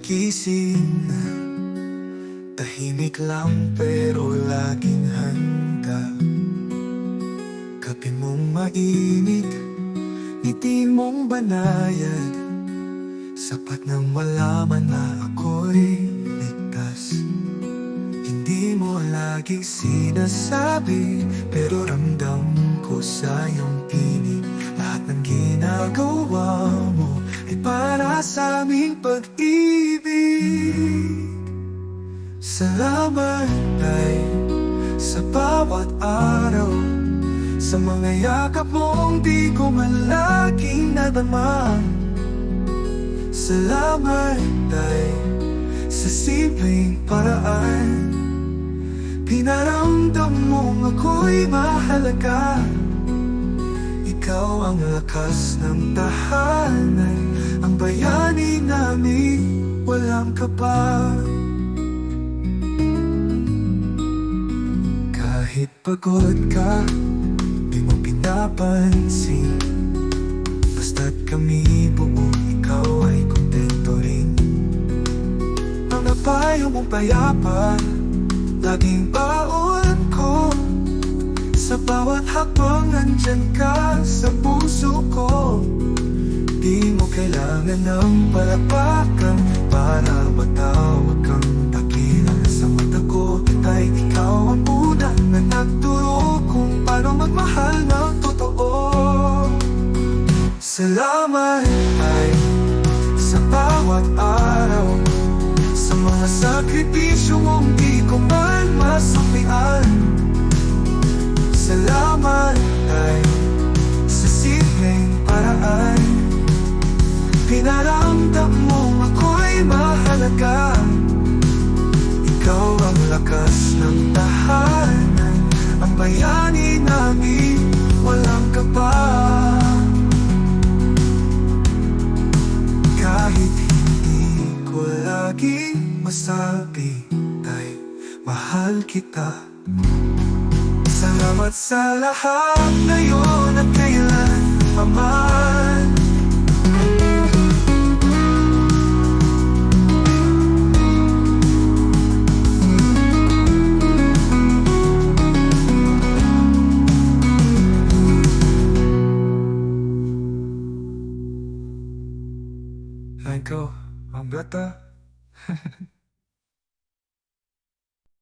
Pagising, tahimik lang pero laging handa. Kape mong mainit, ngiti mong banayad, sapat nang malaman na ako'y ligtas. Hindi mo laging sinasabi, pero ramdam ko sa iyong tinig. Lahat ng ginagawa mo ay para sa aming pag-ibig. Salamat ay sa bawat araw, sa mga yakap mong di ko man laging nadama. Salamat ay sa simpleng paraan, pinaramdam mong ako'y mahalaga. Ikaw ang lakas ng tahanan, ang bayani namin walang kapa. Kahit pagod ka, di mo pinapansin. Basta't kami buo, ikaw ay kontento rin. Ang napayo mong payapa, laging baon ko. Sa bawat hakbang nandyan ka sa puso ko. Di mo kailangan ng palapakan para matawag kang dakila. Sa mata ko ay ikaw ang una na nagturo kung paano magmahal ng totoo. Salamat ay sa bawat araw, sa mga sakripisyo mong di ko man masuklian. Salamat ay sa simpleng paraan, pinaramdam mong ako'y mahalaga. Ikaw ang lakas ng tahanan, ang bayani namin walang kapa. Kahit hindi ko laging masabi, tay, mahal kita. Salamat sa lahat ngayon at kailan pa man.